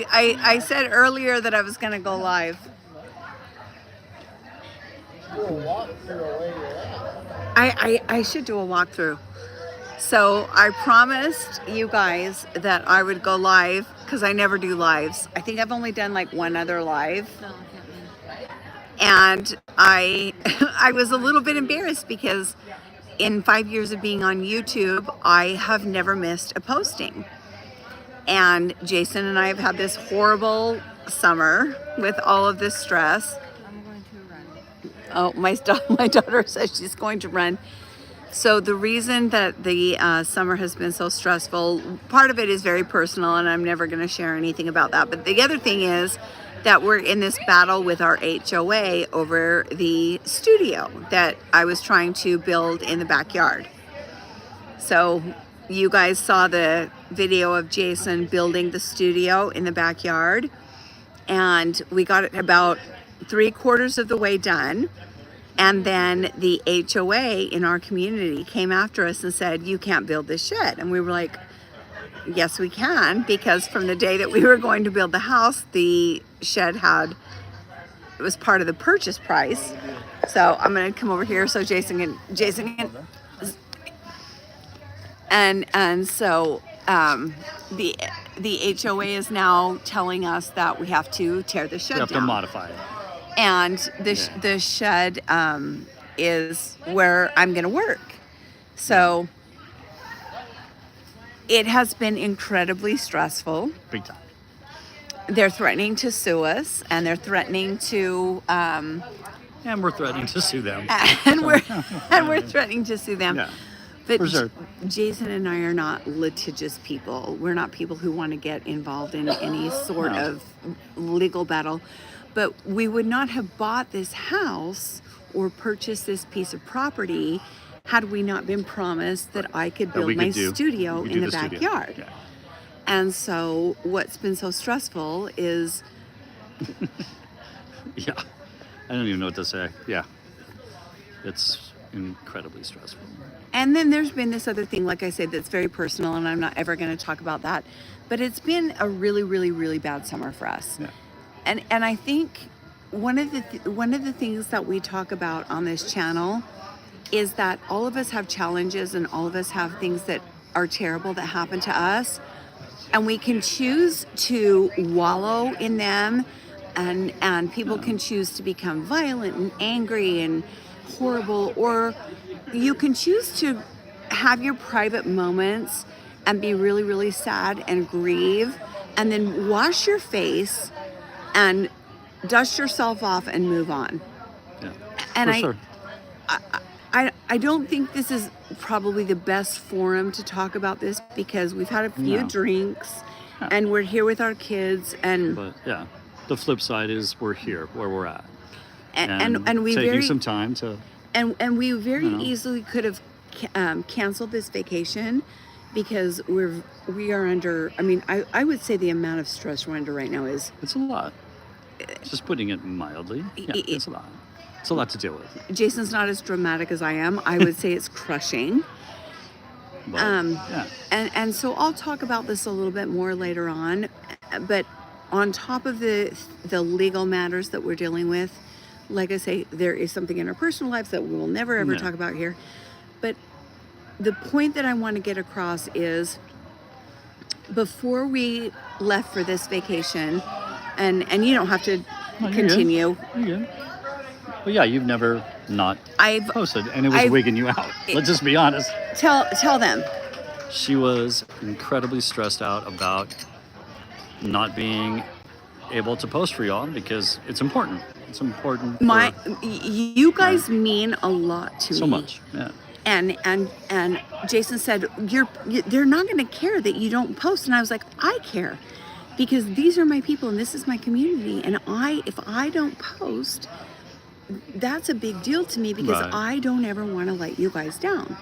I said earlier that I was going to go live. I should do a walkthrough. So I promised you guys that I would go live because I never do lives. I think I've only done like one other live. And I I was a little bit embarrassed because in 5 years of being on YouTube, I have never missed a posting. And Jason and I have had this horrible summer with all of this stress. I'm going to run. Oh, my daughter says she's going to run. So the reason that the summer has been so stressful, part of it is very personal, and I'm never going to share anything about that. But the other thing is that we're in this battle with our HOA over the studio that I was trying to build in the backyard. So you guys saw the video of Jason building the studio in the backyard, and we got it about 3/4 of the way done. And then the HOA in our community came after us and said, you can't build this shed. And we were like, yes, we can, because from the day that we were going to build the house, the shed it was part of the purchase price. So I'm going to come over here so Jason can, and so the HOA is now telling us that we have to tear the shed down. We have to modify it. And the shed is where I'm going to work. So it has been incredibly stressful. Big time. They're threatening to sue us, and they're threatening to... and we're threatening to sue them. And we're threatening to sue them. Yeah. But For sure. Jason and I are not litigious people. We're not people who want to get involved in any sort of legal battle. But we would not have bought this house or purchased this piece of property had we not been promised that I could build my studio in the backyard. Yeah. And so what's been so stressful is... Yeah. I don't even know what to say. Yeah. It's incredibly stressful. And then there's been this other thing, like I said, that's very personal, and I'm not ever going to talk about that. But it's been a really, really, really bad summer for us. Yeah. And I think one of the things that we talk about on this channel is that all of us have challenges, and all of us have things that are terrible that happen to us, and we can choose to wallow in them, and people can choose to become violent and angry and horrible, or you can choose to have your private moments and be really, really sad and grieve, and then wash your face and dust yourself off and move on. Yeah, and sure. I don't think this is probably the best forum to talk about this, because we've had a few drinks and we're here with our kids, but yeah, the flip side is we're here where we're at, and we taking some time to and we very easily could have canceled this vacation, because we are under, I mean, I would say the amount of stress we're under right now is... It's a lot. Just putting it mildly. Yeah, it's a lot. It's a lot to deal with. Jason's not as dramatic as I am. I would say it's crushing. But, and so I'll talk about this a little bit more later on. But on top of the legal matters that we're dealing with, like I say, there is something in our personal lives that we will never ever talk about here. But the point that I want to get across is, before we left for this vacation, and you don't have to continue. You're good. Well, yeah, you've never not posted, and it was wigging you out. Let's just be honest. Tell them. She was incredibly stressed out about not being able to post for y'all, because it's important. It's important. You guys mean a lot to me. So much, yeah. And Jason said, they're not going to care that you don't post. And I was like, I care, because these are my people and this is my community. And if I don't post, that's a big deal to me, because I don't ever want to let you guys down.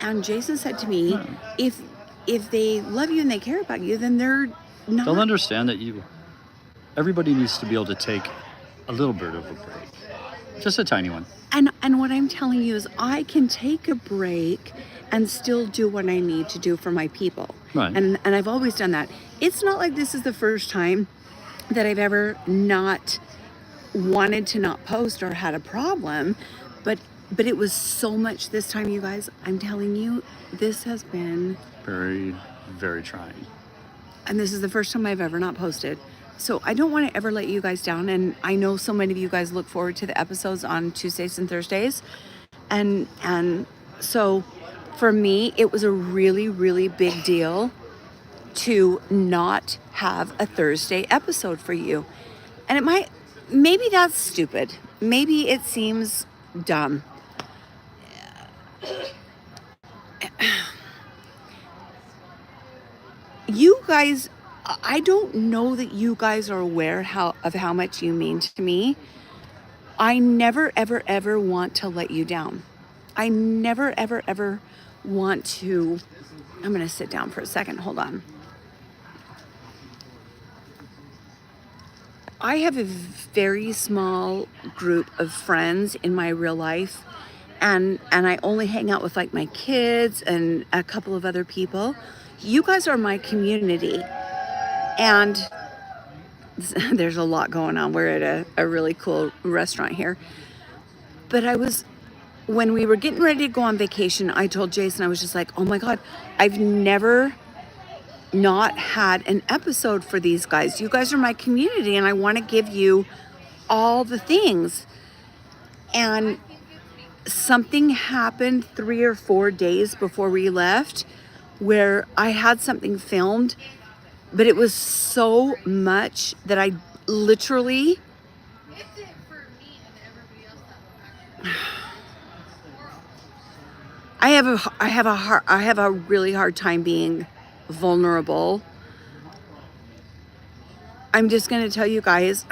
And Jason said to me, if they love you and they care about you, then they're not... They'll understand that everybody needs to be able to take a little bit of a break. Just a tiny one. And what I'm telling you is I can take a break and still do what I need to do for my people. Right. And I've always done that. It's not like this is the first time that I've ever not wanted to not post or had a problem, but it was so much this time, you guys. I'm telling you, this has been Very, very trying. and this is the first time I've ever not posted. So I don't want to ever let you guys down. And I know so many of you guys look forward to the episodes on Tuesdays and Thursdays. And so for me, it was a really, really big deal to not have a Thursday episode for you. And maybe that's stupid. Maybe it seems dumb. You guys, I don't know that you guys are aware of how much you mean to me. I never, ever, ever want to let you down. I never, ever, ever want to. I'm going to sit down for a second. Hold on. I have a very small group of friends in my real life, and I only hang out with like my kids and a couple of other people. You guys are my community. And there's a lot going on. We're at a really cool restaurant here. But when we were getting ready to go on vacation, I told Jason, I was just like, oh my God, I've never not had an episode for these guys. You guys are my community and I want to give you all the things. And something happened 3 or 4 days before we left where I had something filmed. But it was so much that I literally, I have a really hard time being vulnerable. I'm just going to tell you guys,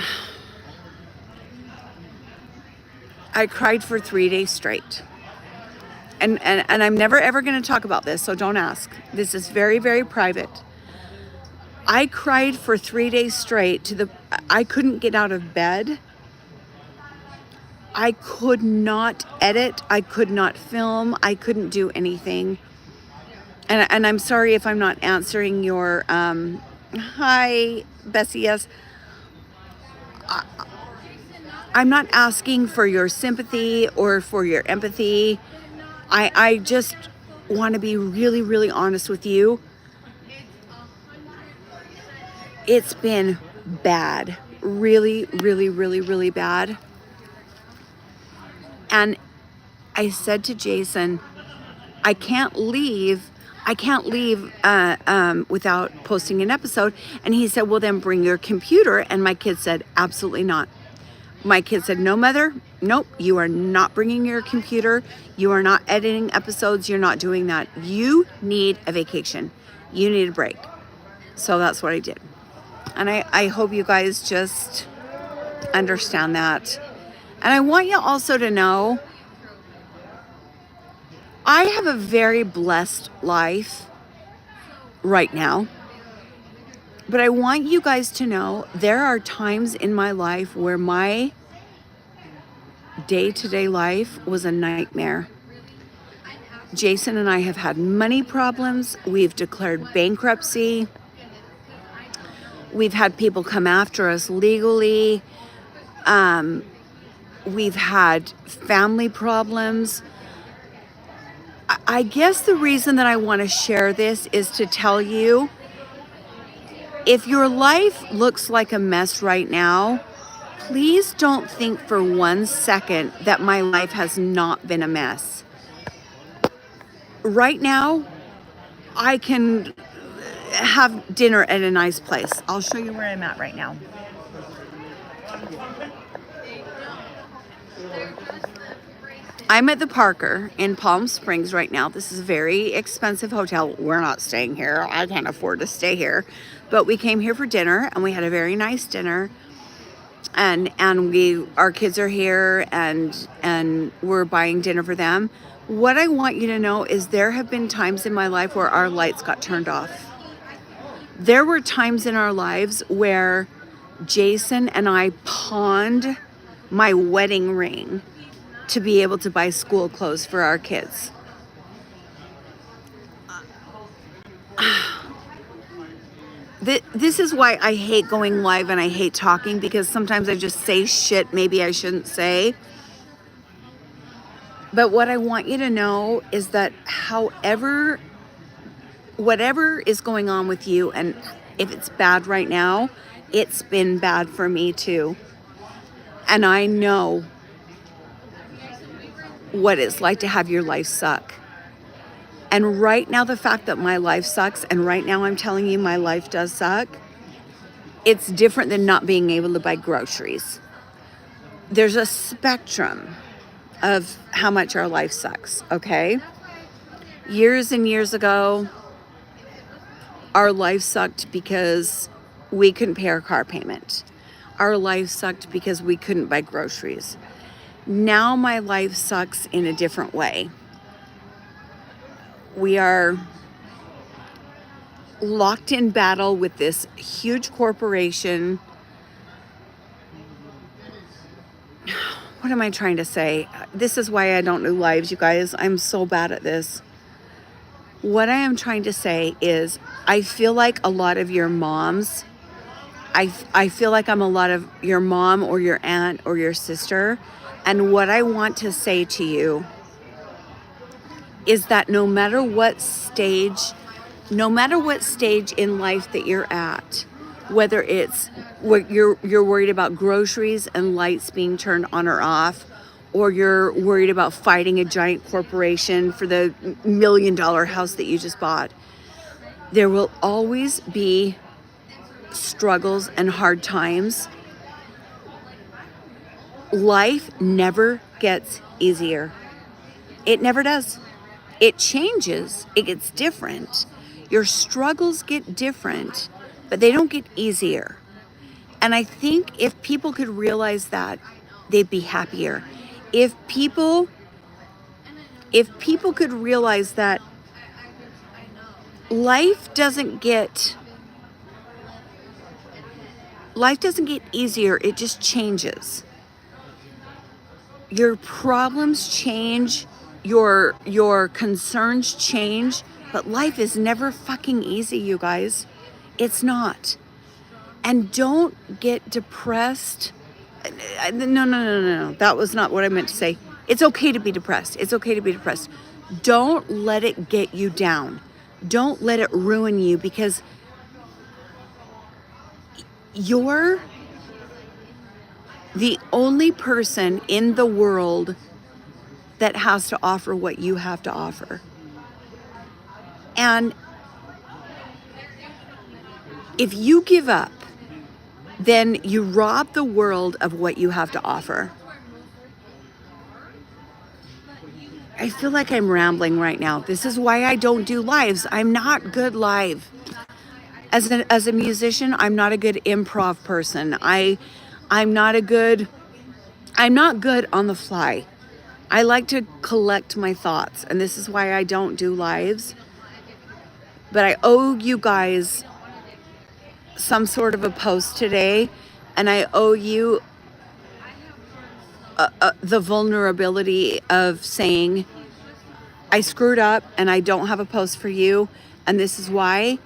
I cried for 3 days straight. And I'm never ever going to talk about this, so don't ask. This is very, very private. I cried for 3 days straight I couldn't get out of bed. I could not edit. I could not film. I couldn't do anything. And I'm sorry if I'm not answering your, hi, Bessie, yes. I'm not asking for your sympathy or for your empathy. I just want to be really, really honest with you. It's been bad, really, really, really, really bad. And I said to Jason, I can't leave without posting an episode. And he said, well, then bring your computer. And my kid said, absolutely not. My kid said, no, mother, nope, you are not bringing your computer. You are not editing episodes. You're not doing that. You need a vacation. You need a break. So that's what I did. And I hope you guys just understand that. And I want you also to know, I have a very blessed life right now. But I want you guys to know there are times in my life where my day-to-day life was a nightmare. Jason and I have had money problems. We've declared bankruptcy. We've had people come after us legally. We've had family problems. I guess the reason that I want to share this is to tell you, if your life looks like a mess right now, please don't think for 1 second that my life has not been a mess. Right now, I can have dinner at a nice place. I'll show you where I'm at right now. I'm at the Parker in Palm Springs right now. This is a very expensive hotel. We're not staying here. I can't afford to stay here. But we came here for dinner and we had a very nice dinner. And our kids are here and we're buying dinner for them. What I want you to know is there have been times in my life where our lights got turned off. There were times in our lives where Jason and I pawned my wedding ring to be able to buy school clothes for our kids. This is why I hate going live and I hate talking, because sometimes I just say shit maybe I shouldn't say. But what I want you to know is that whatever is going on with you, and if it's bad right now, it's been bad for me too. And I know what it's like to have your life suck. And right now, the fact that my life sucks, and right now I'm telling you my life does suck, it's different than not being able to buy groceries. There's a spectrum of how much our life sucks, okay? Years and years ago, our life sucked because we couldn't pay our car payment. Our life sucked because we couldn't buy groceries. Now my life sucks in a different way. We are locked in battle with this huge corporation. What am I trying to say? This is why I don't do lives, you guys. I'm so bad at this. What I am trying to say is I feel like a lot of your moms, I feel like I'm a lot of your mom or your aunt or your sister. And what I want to say to you is that no matter what stage in life that you're at, whether it's what you're worried about groceries and lights being turned on or off, or you're worried about fighting a giant corporation for the $1 million house that you just bought, there will always be struggles and hard times. Life never gets easier. It never does. It changes. It gets different. Your struggles get different, but they don't get easier. And I think if people could realize that, they'd be happier. If people could realize that life doesn't get easier, it just changes. Your problems change, your concerns change, but life is never fucking easy, you guys. It's not. And don't get depressed. No. That was not what I meant to say. It's okay to be depressed. It's okay to be depressed. Don't let it get you down. Don't let it ruin you, because you're the only person in the world that has to offer what you have to offer. And if you give up, then you rob the world of what you have to offer. I feel like I'm rambling right now. This is why I don't do lives. I'm not good live. As a musician, I'm not a good improv person. I'm not good on the fly. I like to collect my thoughts, and this is why I don't do lives. But I owe you guys some sort of a post today, and I owe you the vulnerability of saying, I screwed up and I don't have a post for you, and this is why.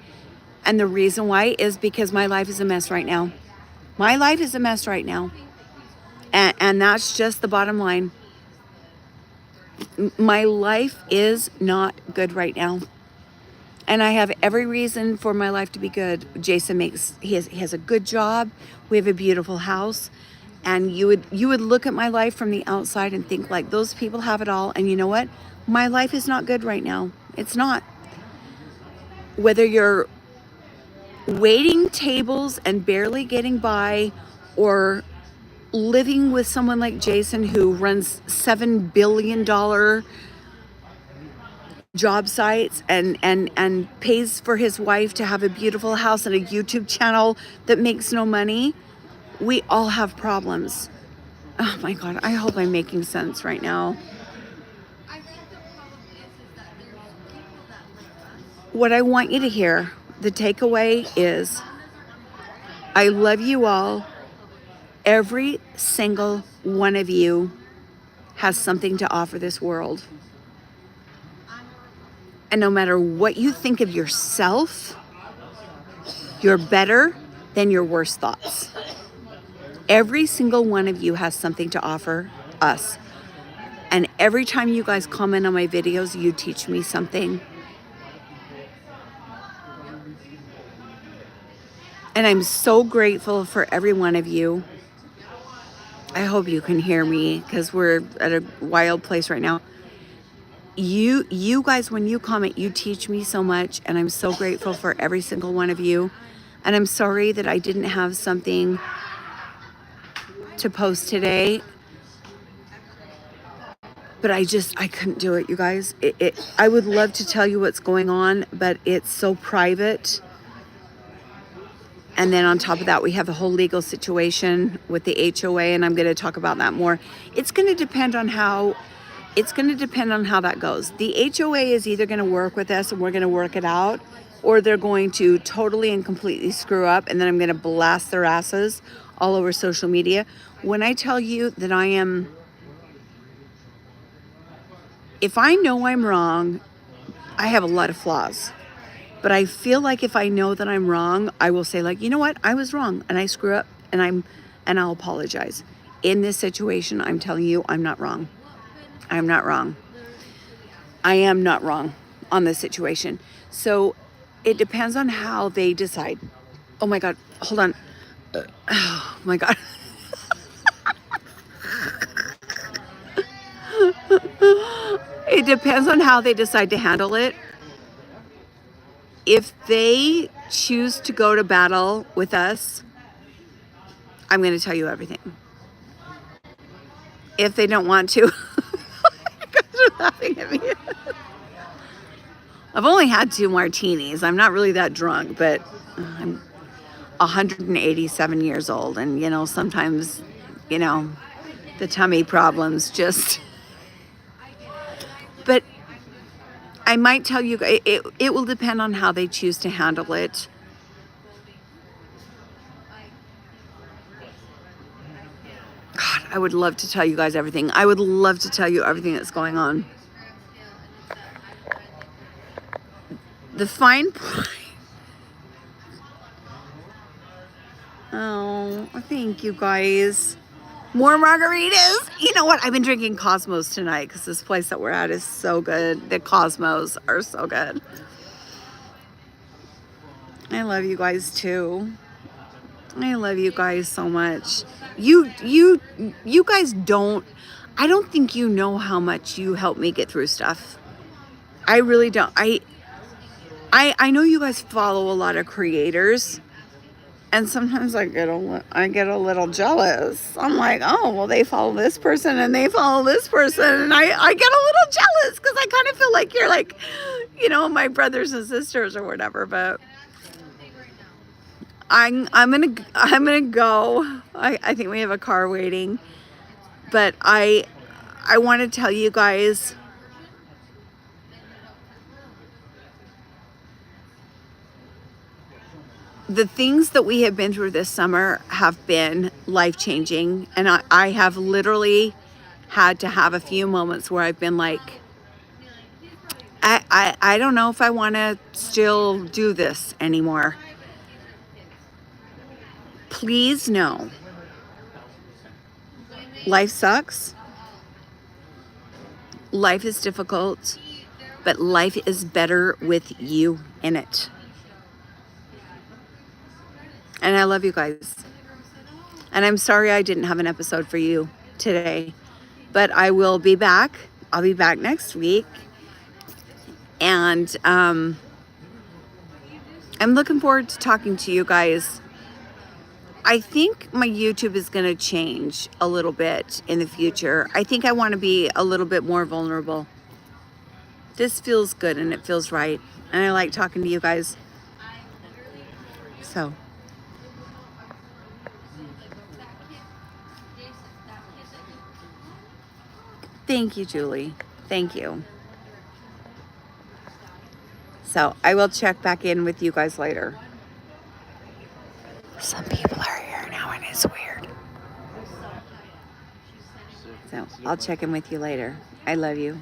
And the reason why is because my life is a mess right now. My life is a mess right now. And that's just the bottom line. My life is not good right now. And I have every reason for my life to be good. Jason he has a good job. We have a beautiful house. And you would look at my life from the outside and think like, those people have it all. And you know what? My life is not good right now. It's not. Whether you're waiting tables and barely getting by, or living with someone like Jason who runs $7 billion job sites and pays for his wife to have a beautiful house and a YouTube channel that makes no money, we all have problems. Oh my God, I hope I'm making sense right now. What I want you to hear, the takeaway is, I love you all. Every single one of you has something to offer this world. And no matter what you think of yourself, you're better than your worst thoughts. Every single one of you has something to offer us. And every time you guys comment on my videos, you teach me something. And I'm so grateful for every one of you. I hope you can hear me because we're at a wild place right now. You guys, when you comment, you teach me so much, and I'm so grateful for every single one of you. And I'm sorry that I didn't have something to post today, but I couldn't do it, you guys. I would love to tell you what's going on, but it's so private. And then on top of that, we have the whole legal situation with the HOA, and I'm going to talk about that more. It's going to depend on how that goes. The HOA is either going to work with us and we're going to work it out, or they're going to totally and completely screw up, and then I'm going to blast their asses all over social media. When I tell you that if I know I'm wrong, I have a lot of flaws. But I feel like if I know that I'm wrong, I will say, like, you know what? I was wrong and I screw up, and I'll apologize. In this situation, I'm telling you, I'm not wrong. I'm not wrong. I am not wrong on this situation. So it depends on how they decide. Oh my God, hold on. Oh my God. It depends on how they decide to handle it. If they choose to go to battle with us, I'm going to tell you everything. If they don't want to, you guys are laughing at me. I've only had 2 martinis. I'm not really that drunk, but I'm 187 years old. And, sometimes, the tummy problems just... But I might tell you, it will depend on how they choose to handle it. God, I would love to tell you guys everything. I would love to tell you everything that's going on. The fine point. Oh, thank you guys. More margaritas. You know what? I've been drinking Cosmos tonight because this place that we're at is so good. The Cosmos are so good. I love you guys too. I love you guys so much. You guys don't, I don't think you know how much you help me get through stuff. I really don't. I know you guys follow a lot of creators, and sometimes I get a little jealous. I'm like, oh, well, they follow this person and they follow this person, and I get a little jealous because I kind of feel like you're like, my brothers and sisters or whatever. But I'm gonna go. I think we have a car waiting, but I want to tell you guys. The things that we have been through this summer have been life-changing, and I have literally had to have a few moments where I've been like, I don't know if I want to still do this anymore. Please know, life sucks. Life is difficult, but life is better with you in it. And I love you guys. And I'm sorry I didn't have an episode for you today, but I will be back. I'll be back next week. And I'm looking forward to talking to you guys. I think my YouTube is going to change a little bit in the future. I think I want to be a little bit more vulnerable. This feels good and it feels right. And I like talking to you guys. So... Thank you, Julie. Thank you. So I will check back in with you guys later. Some people are here now and it's weird. So I'll check in with you later. I love you.